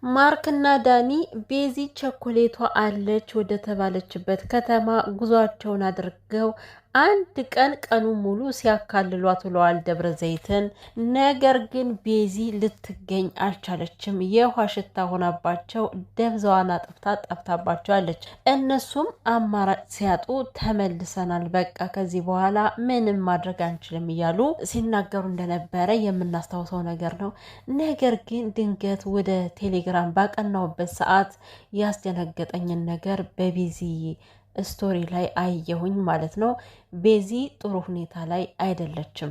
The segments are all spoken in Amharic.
ማርክና ዳኒ ቤዚ ቸኮሌቷ አለች ወደ ተባለችበት ከተማ ጉዟቸውን አድርገው አንድ ቀኑ ሙሉ ሲያካልሏት ውለዋል ደብረ ዘይትን። ነገር ግን ቤዚ ልትገኝ አልቻለችም። የውሃ ሽታ ሆናባቸው ደብዛዋን ጠፍታባቸዋለች። እነሱም አማራጭ ሲያጡ ተመልሰናል፣ በቃ ከዚህ በኋላ ምንም ማድረግ አንችልም እያሉ ሲናገሩ እንደነበረ የምናስታውሰው ነገር ነው። ነገር ግን ድንገት ወደ ቴሌግራም ባቀናውበት ሰዓት ያስደነገጠኝን ነገር በቤዚ ስቶሪ ላይ አየሁኝ ማለት ነው። ቤዚ ጥሩ ሁኔታ ላይ አይደለችም።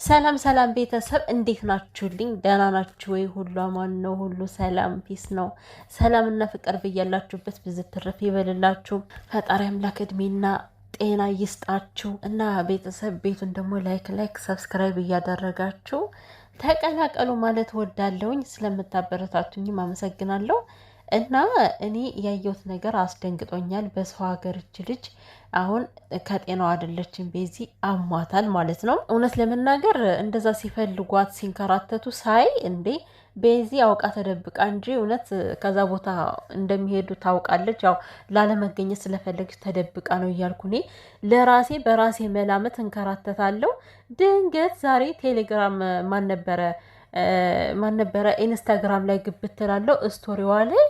ሰላም ሰላም ቤተሰብ እንዴት ናችሁልኝ? ደህና ናችሁ ወይ? ሁሉ አማን ነው? ሁሉ ሰላም ፒስ ነው? ሰላምና ፍቅር ብያላችሁበት ብዝት ትርፍ ይበልላችሁ። ፈጣሪ አምላክ እድሜና ጤና ይስጣችሁ እና ቤተሰብ ቤቱን ደግሞ ላይክ ሰብስክራይብ እያደረጋችሁ ተቀላቀሉ ማለት ወዳለውኝ። ስለምታበረታቱኝም አመሰግናለሁ። እና እኔ ያየሁት ነገር አስደንግጦኛል። በሰው ሀገር እች ልጅ አሁን ከጤናው አይደለችም። ቤዚ አሟታል ማለት ነው። እውነት ለመናገር እንደዛ ሲፈልጓት ሲንከራተቱ ሳይ እንዴ ቤዚ አውቃ ተደብቃ እንጂ እውነት ከዛ ቦታ እንደሚሄዱ ታውቃለች። ያው ላለመገኘት ስለፈለገች ተደብቃ ነው እያልኩ እኔ ለራሴ በራሴ መላመት እንከራተታለሁ። ድንገት ዛሬ ቴሌግራም ማን ነበረ ኢንስታግራም ላይ ግብት ትላለው ስቶሪዋ ላይ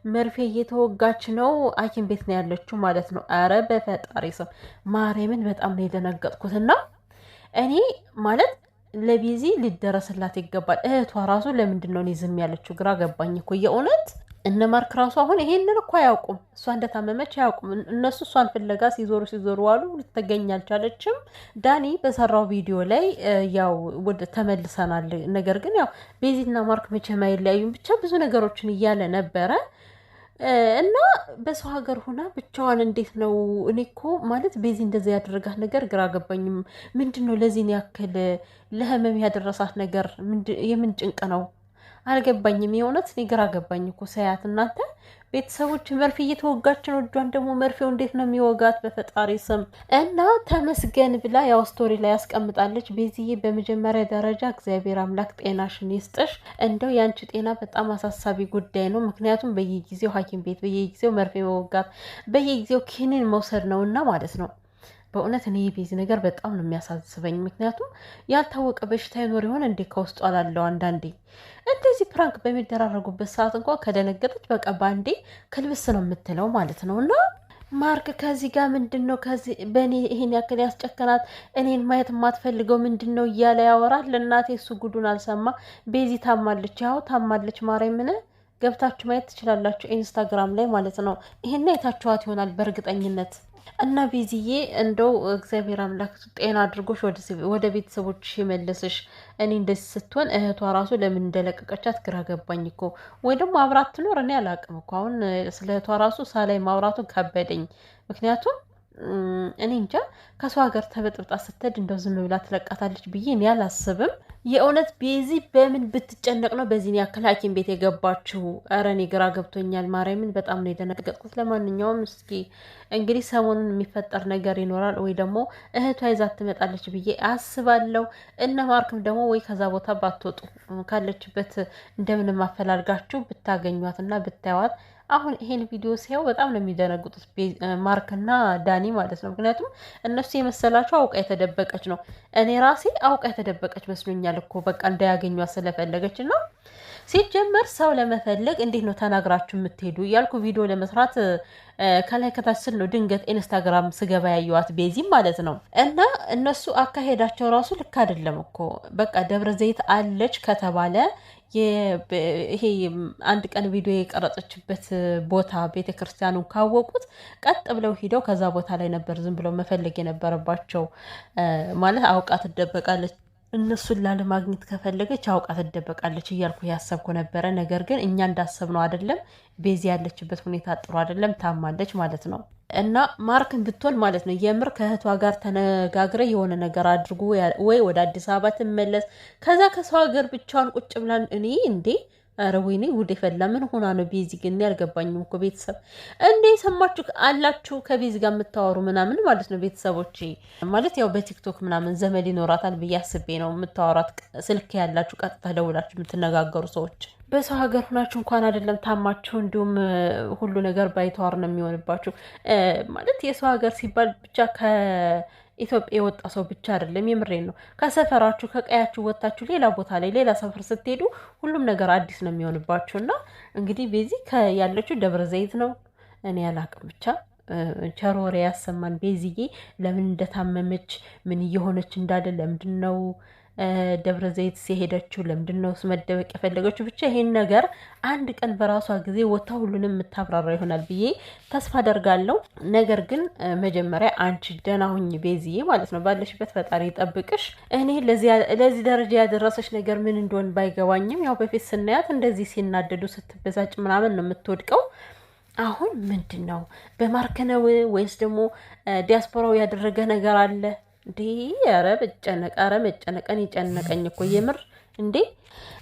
መርፌ እየተወጋች ነው፣ ሐኪም ቤት ነው ያለችው ማለት ነው። አረ በፈጣሪ ስም ማርያምን በጣም ነው የደነገጥኩትና እኔ ማለት ለቤዚ ሊደረስላት ይገባል። እህቷ ራሱ ለምንድን ነው ዝም ያለችው? ግራ ገባኝ እኮ የእውነት። እነ ማርክ ራሱ አሁን ይሄንን እኮ አያውቁም፣ እሷ እንደታመመች አያውቁም። እነሱ እሷን ፍለጋ ሲዞሩ ዋሉ፣ ልትገኝ አልቻለችም። ዳኒ በሰራው ቪዲዮ ላይ ያው ወደ ተመልሰናል፣ ነገር ግን ያው ቤዚና ማርክ መቼም አይለያዩም፣ ብቻ ብዙ ነገሮችን እያለ ነበረ እና በሰው ሀገር ሆና ብቻዋን እንዴት ነው? እኔ እኮ ማለት ቤዚ እንደዛ ያደረጋት ነገር ግራ ገባኝም። ምንድን ነው ለዚህን ያክል ለህመም ያደረሳት ነገር? የምን ጭንቅ ነው አልገባኝም። የእውነት እኔ ግራ ገባኝ እኮ ሳያት። እናንተ ቤተሰቦች መርፌ እየተወጋች ነው። እጇን ደግሞ መርፌው እንዴት ነው የሚወጋት? በፈጣሪ ስም እና ተመስገን ብላ ያው ስቶሪ ላይ ያስቀምጣለች። ቤዚዬ በመጀመሪያ ደረጃ እግዚአብሔር አምላክ ጤናሽን ይስጥሽ። እንደው ያንቺ ጤና በጣም አሳሳቢ ጉዳይ ነው። ምክንያቱም በየጊዜው ሐኪም ቤት፣ በየጊዜው መርፌ መወጋት፣ በየጊዜው ኪኒን መውሰድ ነው እና ማለት ነው። በእውነት እኔ የቤዚ ነገር በጣም ነው የሚያሳስበኝ። ምክንያቱም ያልታወቀ በሽታ ይኖር ይሆን እንዴ ከውስጡ አላለው። አንዳንዴ እንደዚህ ፕራንክ በሚደራረጉበት ሰዓት እንኳን ከደነገጠች በቃ ባንዴ ክልብስ ነው የምትለው ማለት ነው። እና ማርክ ከዚህ ጋር ምንድን ነው ከዚህ በእኔ ይሄን ያክል ያስጨከናት? እኔን ማየት የማትፈልገው ምንድን ነው እያለ ያወራል። ለእናቴ እሱ ጉዱን አልሰማ። ቤዚ ታማለች፣ ያው ታማለች። ማርያምን ገብታችሁ ማየት ትችላላችሁ ኢንስታግራም ላይ ማለት ነው። ይሄን አይታችኋት ይሆናል በእርግጠኝነት። እና ቤዚዬ እንደው እግዚአብሔር አምላክ ጤና አድርጎሽ ወደ ቤተሰቦች ይመልስሽ። እኔ እንደዚህ ስትሆን እህቷ ራሱ ለምን እንደለቀቀቻት ግራ ገባኝ እኮ። ወይ ደግሞ አብራት ትኖር እኔ አላውቅም እኮ። አሁን ስለ እህቷ ራሱ ሳላይ ማውራቱ ከበደኝ። ምክንያቱም እኔ እንጃ ከሰው ሀገር ተበጥብጣ ስትሄድ እንደው ዝም ብላ ትለቃታለች ብዬ እኔ አላስብም። የእውነት ቤዚ በምን ብትጨነቅ ነው በዚህን ያክል ሐኪም ቤት የገባችው? ኧረ እኔ ግራ ገብቶኛል። ማርያምን በጣም ነው የደነገጥኩት። ለማንኛውም እስኪ እንግዲህ ሰሞኑን የሚፈጠር ነገር ይኖራል ወይ ደግሞ እህቷ ይዛት ትመጣለች ብዬ አስባለሁ። እነ ማርክም ደግሞ ወይ ከዛ ቦታ ባትወጡ ካለችበት እንደምንም አፈላልጋችሁ ብታገኟትና ብታዩዋት። አሁን ይሄን ቪዲዮ ሲያው በጣም ነው የሚደነግጡት ማርክና ዳኒ ማለት ነው። ምክንያቱም እነሱ የመሰላቸው አውቃ የተደበቀች ነው። እኔ ራሴ አውቃ የተደበቀች መስሎኛል እኮ በቃ እንዳያገኟት ስለፈለገች ነው። ሲጀመር ሰው ለመፈለግ እንዴት ነው ተናግራችሁ የምትሄዱ እያልኩ ቪዲዮ ለመስራት ከላይ ከታች ስል ነው ድንገት ኢንስታግራም ስገባ ያየዋት ቤዚም ማለት ነው። እና እነሱ አካሄዳቸው ራሱ ልክ አይደለም እኮ። በቃ ደብረ ዘይት አለች ከተባለ ይሄ አንድ ቀን ቪዲዮ የቀረጸችበት ቦታ ቤተክርስቲያኑን ካወቁት ቀጥ ብለው ሂደው ከዛ ቦታ ላይ ነበር ዝም ብለው መፈለግ የነበረባቸው። ማለት አውቃ ትደበቃለች፣ እነሱን ላለማግኘት ከፈለገች አውቃ ትደበቃለች እያልኩ ያሰብኩ ነበረ። ነገር ግን እኛ እንዳሰብነው አይደለም። ቤዚ ያለችበት ሁኔታ ጥሩ አይደለም፣ ታማለች ማለት ነው። እና ማርክን ብትሆን ማለት ነው የምር ከእህቷ ጋር ተነጋግረ የሆነ ነገር አድርጉ፣ ወይ ወደ አዲስ አበባ ትመለስ። ከዛ ከሰው ሀገር ብቻዋን ቁጭ ብላን እኔ እንዴ ኧረ ወይኔ ጉድ ፈላ። ምን ሆና ነው ቤዚ? ግን ያልገባኝም እኮ ቤተሰብ እንዴ ሰማችሁ አላችሁ ከቤዚ ጋር የምታወሩ ምናምን ማለት ነው። ቤተሰቦች ማለት ያው በቲክቶክ ምናምን ዘመድ ይኖራታል ብዬ አስቤ ነው የምታወራት። ስልክ ያላችሁ ቀጥታ ደውላችሁ የምትነጋገሩ ሰዎች በሰው ሀገር ሆናችሁ እንኳን አይደለም ታማችሁ እንዲሁም ሁሉ ነገር ባይተዋር ነው የሚሆንባችሁ። ማለት የሰው ሀገር ሲባል ብቻ ከኢትዮጵያ የወጣ ሰው ብቻ አይደለም። የምሬን ነው። ከሰፈራችሁ ከቀያችሁ ወጥታችሁ ሌላ ቦታ ላይ ሌላ ሰፈር ስትሄዱ ሁሉም ነገር አዲስ ነው የሚሆንባችሁ። እና እንግዲህ ቤዚ ያለችው ደብረ ዘይት ነው። እኔ አላቅም ብቻ ቸር ወሬ ያሰማን። ቤዚዬ ለምን እንደታመመች ምን እየሆነች እንዳለ ለምንድን ነው ደብረ ዘይት ሲሄደችው ለምንድን ነው መደበቅ የፈለገችው? ብቻ ይሄን ነገር አንድ ቀን በራሷ ጊዜ ወታ ሁሉንም የምታብራራ ይሆናል ብዬ ተስፋ አደርጋለሁ። ነገር ግን መጀመሪያ አንቺ ደህና ሁኚ ቤዚዬ ማለት ነው። ባለሽበት ፈጣሪ ይጠብቅሽ። እኔ ለዚህ ደረጃ ያደረሰች ነገር ምን እንደሆን ባይገባኝም ያው በፊት ስናያት እንደዚህ ሲናደዱ ስትበሳጭ ምናምን ነው የምትወድቀው። አሁን ምንድን ነው በማርክ ነው ወይስ ደግሞ ዲያስፖራው ያደረገ ነገር አለ እንዴ? ኧረ መጨነቀን ይጨነቀኝ እኮ የምር እንዴ።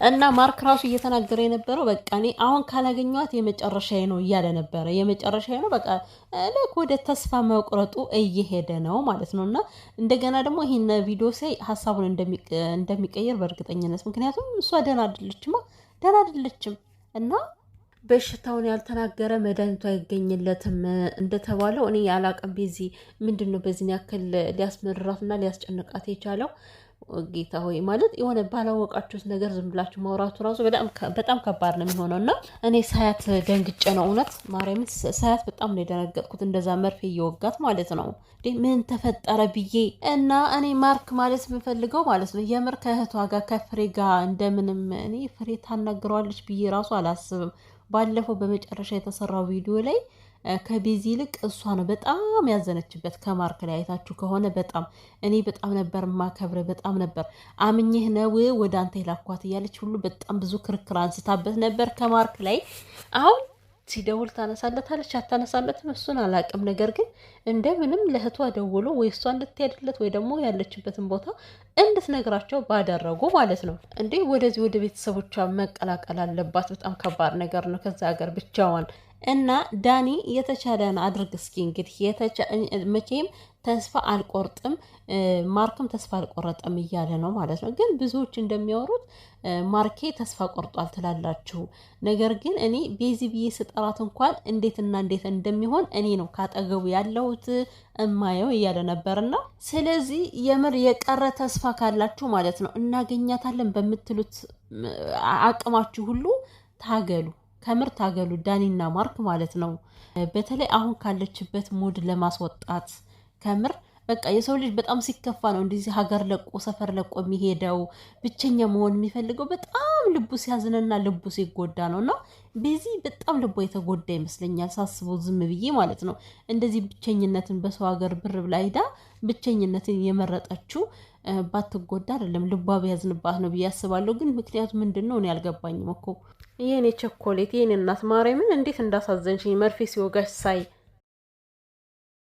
እና ማርክ ራሱ እየተናገረ የነበረው በቃ እኔ አሁን ካላገኘኋት የመጨረሻዬ ነው እያለ ነበረ። የመጨረሻዬ ነው በቃ ልክ ወደ ተስፋ መቁረጡ እየሄደ ነው ማለት ነው። እና እንደገና ደግሞ ይሄን ቪዲዮ ሳይ ሀሳቡን እንደሚቀይር በእርግጠኝነት፣ ምክንያቱም እሷ ደህና አይደለችም እና በሽታውን ያልተናገረ መድኃኒቱ አይገኝለትም እንደተባለው እኔ ያላቀም ቤዚ ምንድን ነው በዚህን ያክል ሊያስመርራትና ሊያስጨንቃት የቻለው? ጌታ ሆይ ማለት የሆነ ባላወቃችሁት ነገር ዝም ብላችሁ ማውራቱ ራሱ በጣም ከባድ ነው የሚሆነው። እና እኔ ሳያት ደንግጬ ነው እውነት ማርያም ሳያት በጣም ነው የደነገጥኩት። እንደዛ መርፌ እየወጋት ማለት ነው። ምን ተፈጠረ ብዬ እና እኔ ማርክ ማለት የምፈልገው ማለት ነው የምር ከእህቷ ጋር ከፍሬ ጋር እንደምንም እኔ ፍሬ ታናግረዋለች ብዬ ራሱ አላስብም። ባለፈው በመጨረሻ የተሰራው ቪዲዮ ላይ ከቤዚ ይልቅ እሷ ነው በጣም ያዘነችበት ከማርክ ላይ አይታችሁ ከሆነ እኔ በጣም ነበር ማከብረ በጣም ነበር አምኜህ ነው ወደ አንተ የላኳት እያለች ሁሉ በጣም ብዙ ክርክር አንስታበት ነበር ከማርክ ላይ። አሁን ሲደውል ታነሳለታለች አታነሳለትም እሱን አላቅም። ነገር ግን እንደምንም ለእህቷ ደውሎ ወይ እሷ እንድትሄድለት ወይ ደግሞ ያለችበትን ቦታ እንድትነግራቸው ባደረጉ ማለት ነው። እንዴ ወደዚህ ወደ ቤተሰቦቿ መቀላቀል አለባት። በጣም ከባድ ነገር ነው ከዛ ሀገር ብቻዋን። እና ዳኒ የተቻለን አድርግ እስኪ እንግዲህ መቼም ተስፋ አልቆርጥም ማርክም ተስፋ አልቆረጠም እያለ ነው ማለት ነው። ግን ብዙዎች እንደሚያወሩት ማርኬ ተስፋ ቆርጧል ትላላችሁ። ነገር ግን እኔ ቤዚ ብዬ ስጠራት እንኳን እንዴትና እንዴት እንደሚሆን እኔ ነው ካጠገቡ ያለሁት እማየው እያለ ነበርና፣ ስለዚህ የምር የቀረ ተስፋ ካላችሁ ማለት ነው እናገኛታለን በምትሉት አቅማችሁ ሁሉ ታገሉ። ከምር ታገሉ ዳኒና ማርክ ማለት ነው። በተለይ አሁን ካለችበት ሙድ ለማስወጣት ከምር በቃ የሰው ልጅ በጣም ሲከፋ ነው እንደዚህ ሀገር ለቆ ሰፈር ለቆ የሚሄደው። ብቸኛ መሆን የሚፈልገው በጣም ልቡ ሲያዝንና ልቡ ሲጎዳ ነው። እና በዚህ በጣም ልቧ የተጎዳ ይመስለኛል ሳስበው ዝም ብዬ ማለት ነው። እንደዚህ ብቸኝነትን በሰው ሀገር ብር ብላ ሄዳ ብቸኝነትን የመረጠችው ባትጎዳ አይደለም ልቧ ቢያዝንባት ነው ብዬ አስባለሁ። ግን ምክንያቱ ምንድን ነው እኔ አልገባኝም እኮ። ይሄኔ ቸኮሌት ይሄኔ እናት ማርያምን እንዴት እንዳሳዘንሽኝ መርፌ ሲወጋሽ ሳይ